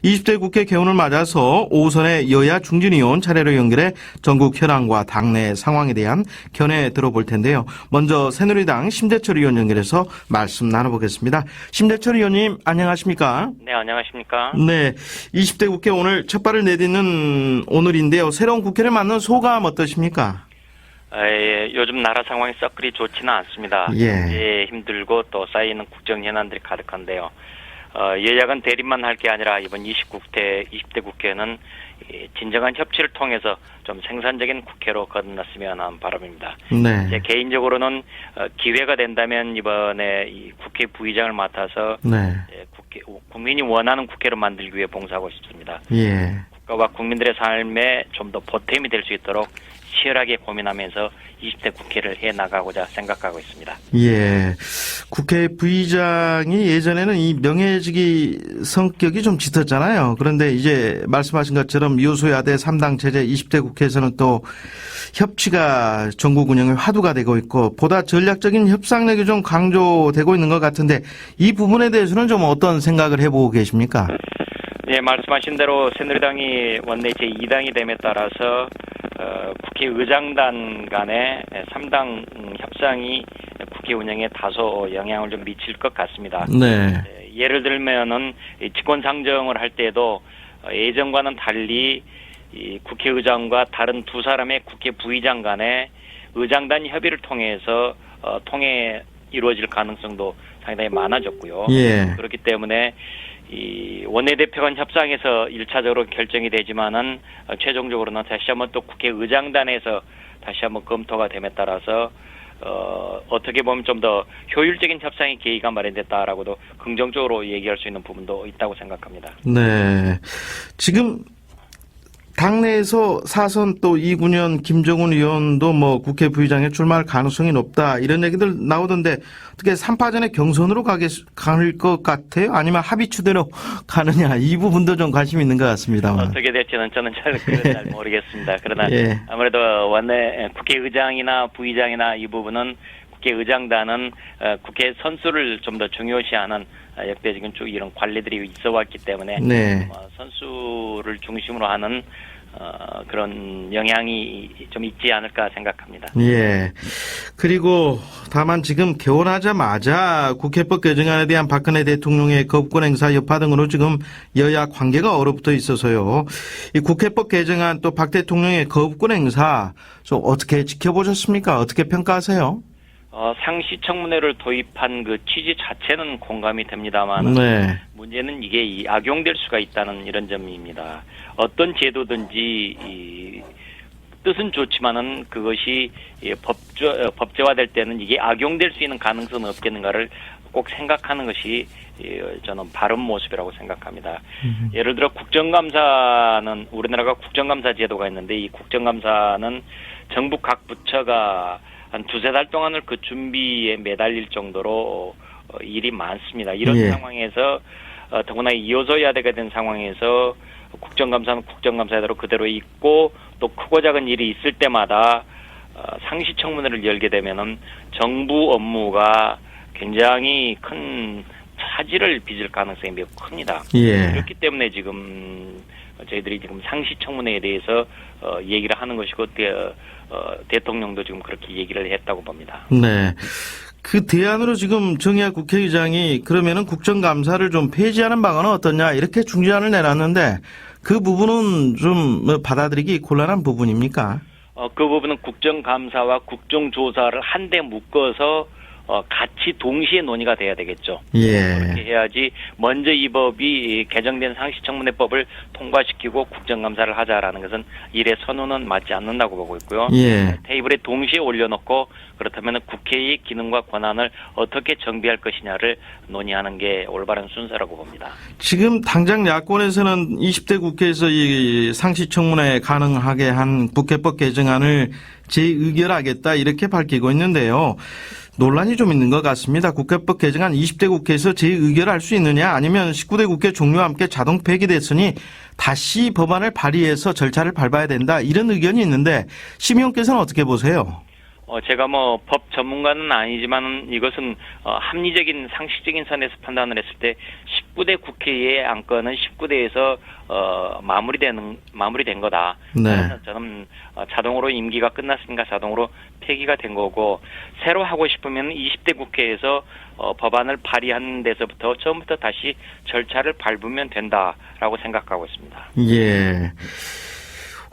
20대 국회 개원을 맞아서 오선의 여야 중진의원 차례로 연결해 전국 현황과 당내 상황에 대한 견해 들어볼 텐데요. 먼저 새누리당 심재철 의원 연결해서 말씀 나눠보겠습니다. 심재철 의원님 안녕하십니까? 네, 안녕하십니까? 네, 20대 국회 오늘 첫 발을 내딛는 오늘인데요. 새로운 국회를 맞는 소감 어떠십니까? 요즘 나라 상황이 썩 그리 좋지는 않습니다. 예. 힘들고 또 쌓이는 국정 현안들이 가득한데요. 여야간 대립만 할 게 아니라 이번 20대 국회는 진정한 협치를 통해서 좀 생산적인 국회로 건넜으면 하는 바람입니다. 네. 제 개인적으로는 기회가 된다면 이번에 이 국회 부의장을 맡아서 네. 국민이 원하는 국회를 만들기 위해 봉사하고 싶습니다. 예. 국가와 국민들의 삶에 좀 더 보탬이 될 수 있도록 치열하게 고민하면서 20대 국회를 해나가고자 생각하고 있습니다. 예. 국회 부의장이 예전에는 이 명예직이 성격이 좀 짙었잖아요. 그런데 이제 말씀하신 것처럼 요소야대 3당 체제 20대 국회에서는 또 협치가 전국 운영의 화두가 되고 있고 보다 전략적인 협상력이 좀 강조되고 있는 것 같은데 이 부분에 대해서는 좀 어떤 생각을 해보고 계십니까? 네, 말씀하신 대로 새누리당이 원내 제2당이 됨에 따라서 국회의장단 간의 3당 협상이 국회 운영에 다소 영향을 좀 미칠 것 같습니다. 네. 예를 들면은 직권상정을 할 때도 예전과는 달리 이 국회의장과 다른 두 사람의 국회 부의장 간의 의장단 협의를 통해서 통해 이루어질 가능성도 상당히 많아졌고요. 예. 그렇기 때문에 이 원내대표 간 협상에서 1차적으로 결정이 되지만은 최종적으로는 다시 한번 또 국회의장단에서 다시 한번 검토가 됨에 따라서 어떻게 보면 좀 더 효율적인 협상의 계기가 마련됐다라고도 긍정적으로 얘기할 수 있는 부분도 있다고 생각합니다. 네. 지금 당내에서 사선 또 이군현 김정은 의원도 뭐 국회 부의장에 출마할 가능성이 높다 이런 얘기들 나오던데 어떻게 3파전의 경선으로 갈 것 같아요? 아니면 합의 추대로 가느냐 이 부분도 좀 관심 있는 것 같습니다만. 어떻게 될지는 저는 잘 모르겠습니다. 그러나 예. 아무래도 원내 국회의장이나 부의장이나 이 부분은 국회의장단은 국회 선수를 좀 더 중요시하는 역대적인 쭉 이런 관리들이 있어왔기 때문에 네. 선수를 중심으로 하는 그런 영향이 좀 있지 않을까 생각합니다. 예. 그리고 다만 지금 개원하자마자 국회법 개정안에 대한 박근혜 대통령의 거부권 행사 여파 등으로 지금 여야 관계가 얼어붙어 있어서요. 이 국회법 개정안 또 박 대통령의 거부권 행사 좀 어떻게 지켜보셨습니까? 어떻게 평가하세요? 상시청문회를 도입한 그 취지 자체는 공감이 됩니다만 네. 문제는 이게 악용될 수가 있다는 이런 점입니다. 어떤 제도든지 뜻은 좋지만은 그것이 법제화될 때는 이게 악용될 수 있는 가능성은 없겠는가를 꼭 생각하는 것이 저는 바른 모습이라고 생각합니다. 예를 들어 국정감사는 우리나라가 국정감사 제도가 있는데 이 국정감사는 정부 각 부처가 한 두세 달 동안을 그 준비에 매달릴 정도로 일이 많습니다. 이런 예. 상황에서 더구나 요소야대가 된 상황에서 국정감사는 국정감사대로 그대로 있고 또 크고 작은 일이 있을 때마다 상시청문회를 열게 되면은 정부 업무가 굉장히 큰 차질을 빚을 가능성이 매우 큽니다. 예. 그렇기 때문에 지금 저희들이 지금 상시청문회에 대해서 얘기를 하는 것이고 대통령도 지금 그렇게 얘기를 했다고 봅니다. 네. 그 대안으로 지금 정의학 국회의장이 그러면은 국정감사를 좀 폐지하는 방안은 어떠냐 이렇게 중재안을 내놨는데 그 부분은 좀 받아들이기 곤란한 부분입니까? 그 부분은 국정감사와 국정조사를 한데 묶어서 같이 동시에 논의가 돼야 되겠죠. 예. 그렇게 해야지 먼저 이 법이 개정된 상시청문회법을 통과시키고 국정감사를 하자라는 것은 일의 선언은 맞지 않는다고 보고 있고요. 예. 테이블에 동시에 올려놓고 그렇다면 국회의 기능과 권한을 어떻게 정비할 것이냐를 논의하는 게 올바른 순서라고 봅니다. 지금 당장 야권에서는 20대 국회에서 이 상시청문회 가능하게 한 국회법 개정안을 재의결하겠다 이렇게 밝히고 있는데요. 논란이 좀 있는 것 같습니다. 국회법 개정안 20대 국회에서 재의결할 수 있느냐 아니면 19대 국회 종료와 함께 자동 폐기됐으니 다시 법안을 발의해서 절차를 밟아야 된다 이런 의견이 있는데 심 의원께서는 어떻게 보세요? 제가 뭐 법 전문가는 아니지만 이것은 합리적인 상식적인 선에서 판단을 했을 때 19대 국회의 안건은 19대에서 마무리된 거다. 네. 저는 자동으로 임기가 끝났으니까 자동으로 폐기가 된 거고, 새로 하고 싶으면 20대 국회에서 법안을 발의하는 데서부터 처음부터 다시 절차를 밟으면 된다라고 생각하고 있습니다. 예.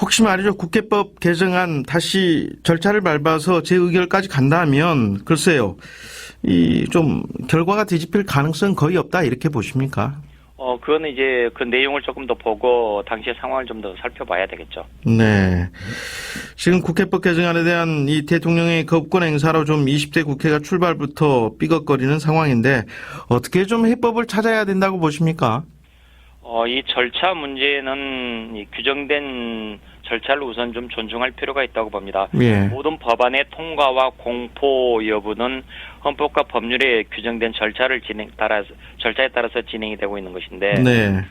혹시 말이죠, 국회법 개정안 다시 절차를 밟아서 재의결까지 간다면, 글쎄요, 이 좀 결과가 뒤집힐 가능성 거의 없다, 이렇게 보십니까? 그거는 이제 그 내용을 조금 더 보고 당시의 상황을 좀 더 살펴봐야 되겠죠. 네. 지금 국회법 개정안에 대한 이 대통령의 거부권 행사로 좀 20대 국회가 출발부터 삐걱거리는 상황인데, 어떻게 좀 해법을 찾아야 된다고 보십니까? 이 절차 문제는 이 규정된 절차를 우선 좀 존중할 필요가 있다고 봅니다. 예. 모든 법안의 통과와 공포 여부는 헌법과 법률에 규정된 절차에 따라서 진행이 되고 있는 것인데, 네.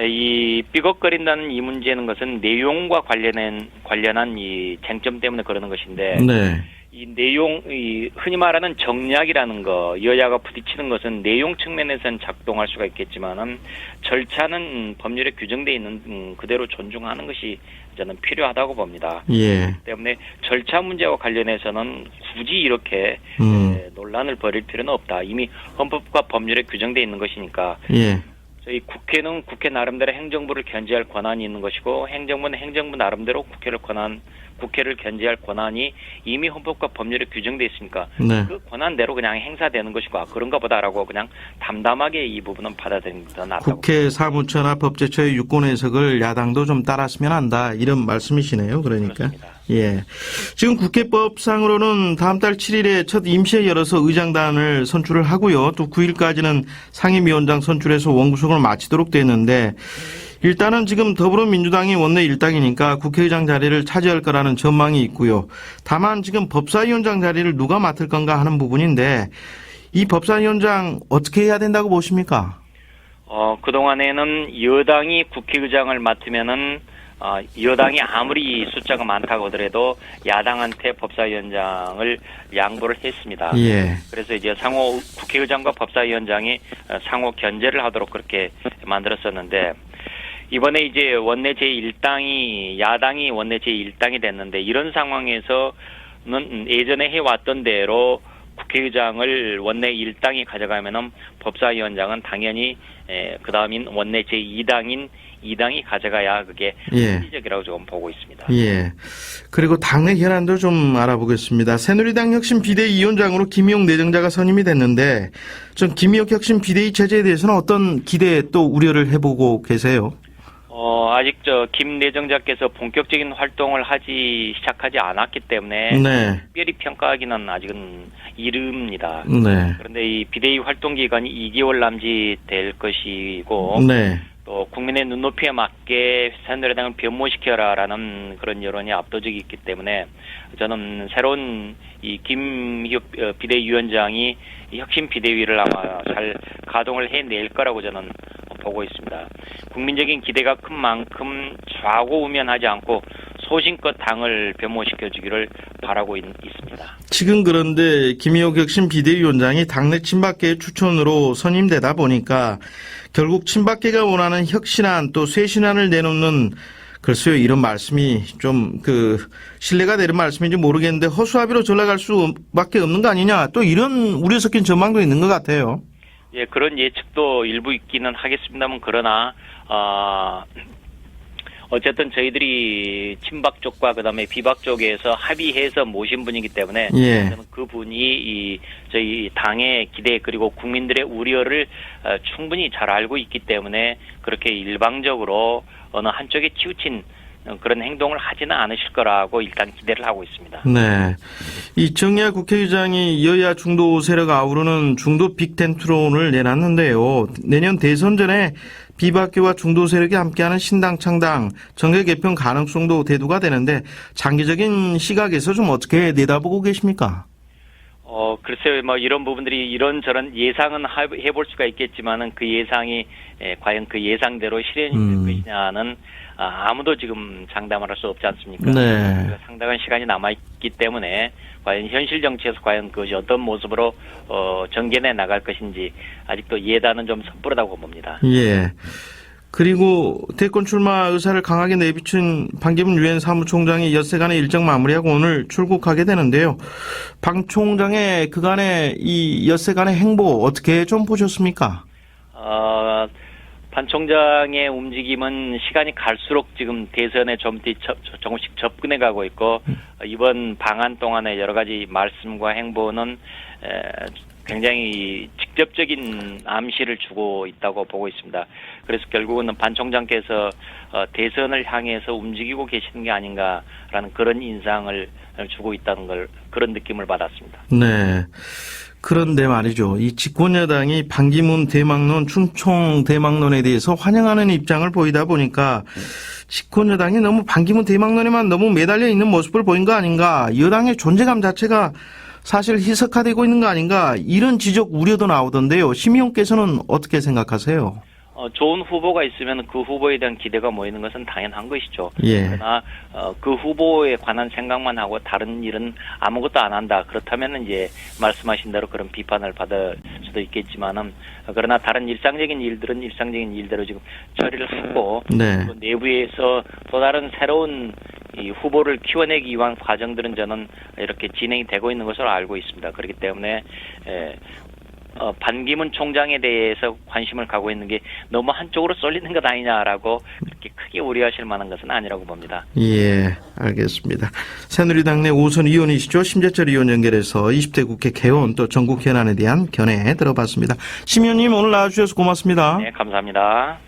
이 삐걱거린다는 이 문제는 것은 내용과 관련한 이 쟁점 때문에 그러는 것인데, 네. 이 내용, 흔히 말하는 정략이라는 거, 여야가 부딪히는 것은 내용 측면에서는 작동할 수가 있겠지만은 절차는 법률에 규정되어 있는 그대로 존중하는 것이 저는 필요하다고 봅니다. 예. 때문에 절차 문제와 관련해서는 굳이 이렇게 논란을 벌일 필요는 없다. 이미 헌법과 법률에 규정되어 있는 것이니까. 예. 저희 국회는 국회 나름대로 행정부를 견제할 권한이 있는 것이고, 행정부는 행정부 나름대로 국회를 견제할 권한이 이미 헌법과 법률에 규정되어 있으니까 네. 그 권한대로 그냥 행사되는 것이고, 그런가 보다라고 그냥 담담하게 이 부분은 받아들이는 게 더 낫다고. 국회 사무처나 법제처의 유권 해석을 야당도 좀 따랐으면 한다, 이런 말씀이시네요. 그러니까. 그렇습니다. 예. 지금 국회법상으로는 다음 달 7일에 첫 임시회 열어서 의장단을 선출을 하고요. 또 9일까지는 상임위원장 선출해서 원구성을 마치도록 되는데, 일단은 지금 더불어민주당이 원내 일당이니까 국회의장 자리를 차지할 거라는 전망이 있고요. 다만 지금 법사위원장 자리를 누가 맡을 건가 하는 부분인데, 이 법사위원장 어떻게 해야 된다고 보십니까? 그동안에는 여당이 국회의장을 맡으면은 여당이 아무리 숫자가 많다고 하더라도 야당한테 법사위원장을 양보를 했습니다. 예. 그래서 이제 상호 국회의장과 법사위원장이 상호 견제를 하도록 그렇게 만들었었는데, 이번에 이제 원내 제1당이 야당이 원내 제1당이 됐는데, 이런 상황에서는 예전에 해왔던 대로 국회의장을 원내 1당이 가져가면은 법사위원장은 당연히 그 다음인 원내 제2당인 2당이 가져가야 그게 합리적이라고 조금 보고 있습니다. 예. 그리고 당내 현안도 좀 알아보겠습니다. 새누리당 혁신 비대위원장으로 김희용 내정자가 선임이 됐는데, 좀 김희용 혁신 비대위 체제에 대해서는 어떤 기대 또 우려를 해보고 계세요? 아직 김 내정자께서 본격적인 활동을 시작하지 않았기 때문에 네. 특별히 평가하기는 아직은 이릅니다. 네. 그런데 이 비대위 활동 기간이 2개월 남짓 될 것이고, 네. 또 국민의 눈높이에 맞게 새누리당을 변모시켜라라는 그런 여론이 압도적이기 때문에 저는 새로운 이 김희욱 비대위원장이 혁신 비대위를 아마 잘 가동을 해낼 거라고 저는 보고 있습니다. 국민적인 기대가 큰 만큼 좌고우면하지 않고 소신껏 당을 변모시켜주기를 바라고 있습니다. 지금 그런데 김희옥 혁신 비대위원장이 당내 친박계의 추천으로 선임되다 보니까 결국 친박계가 원하는 혁신안 또 쇄신안을 내놓는, 글쎄요, 이런 말씀이 좀 신뢰가 되는 말씀인지 모르겠는데 허수아비로 전락할 수밖에 없는 거 아니냐, 또 이런 우려 섞인 전망도 있는 것 같아요. 예, 그런 예측도 일부 있기는 하겠습니다만, 그러나 어쨌든 저희들이 친박 쪽과 그다음에 비박 쪽에서 합의해서 모신 분이기 때문에 예. 저는 그분이 저희 당의 기대 그리고 국민들의 우려를 충분히 잘 알고 있기 때문에 그렇게 일방적으로 어느 한쪽에 치우친 그런 행동을 하지는 않으실 거라고 일단 기대를 하고 있습니다. 네. 이 정의화 국회의장이 여야 중도 세력 아우르는 중도 빅텐트론을 내놨는데요. 내년 대선 전에 비박계와 중도 세력이 함께하는 신당 창당, 정계 개편 가능성도 대두가 되는데, 장기적인 시각에서 좀 어떻게 내다보고 계십니까? 글쎄요, 이런 부분들이 이런저런 예상은 해볼 수가 있겠지만은 그 예상이 과연 그 예상대로 실현이 될 것이냐는 아무도 지금 장담을 할 수 없지 않습니까? 네. 상당한 시간이 남아 있기 때문에 과연 현실 정치에서 과연 그것이 어떤 모습으로 전개해 나갈 것인지 아직도 예단은 좀 섣부르다고 봅니다. 예. 그리고 대권 출마 의사를 강하게 내비춘 반기문 유엔 사무총장이 엿새간의 일정 마무리하고 오늘 출국하게 되는데요. 방 총장의 그간의 이 엿새간의 행보 어떻게 좀 보셨습니까? 반 총장의 움직임은 시간이 갈수록 지금 대선에 조금씩 접근해 가고 있고 이번 방한 동안의 여러 가지 말씀과 행보는 굉장히 직접적인 암시를 주고 있다고 보고 있습니다. 그래서 결국은 반 총장께서 대선을 향해서 움직이고 계시는 게 아닌가라는 그런 인상을 주고 있다는 걸 그런 느낌을 받았습니다. 네. 그런데 말이죠. 이 집권여당이 반기문 대망론, 춘총 대망론에 대해서 환영하는 입장을 보이다 보니까 집권여당이 너무 반기문 대망론에만 너무 매달려 있는 모습을 보인 거 아닌가. 여당의 존재감 자체가 사실 희석화되고 있는 거 아닌가. 이런 지적 우려도 나오던데요. 심의원께서는 어떻게 생각하세요? 좋은 후보가 있으면 그 후보에 대한 기대가 모이는 것은 당연한 것이죠. 예. 그러나 그 후보에 관한 생각만 하고 다른 일은 아무것도 안 한다. 그렇다면 이제 말씀하신 대로 그런 비판을 받을 수도 있겠지만은 그러나 다른 일상적인 일들은 일상적인 일대로 지금 처리를 하고 네. 또 내부에서 또 다른 새로운 이 후보를 키워내기 위한 과정들은 저는 이렇게 진행이 되고 있는 것으로 알고 있습니다. 그렇기 때문에 반기문 총장에 대해서 관심을 갖고 있는 게 너무 한쪽으로 쏠리는 것 아니냐라고 그렇게 크게 우려하실 만한 것은 아니라고 봅니다. 예, 알겠습니다. 새누리당 내 5선 의원이시죠. 심재철 의원 연결해서 20대 국회 개원 또 전국 현안에 대한 견해 들어봤습니다. 심 의원님 오늘 나와주셔서 고맙습니다. 네, 감사합니다.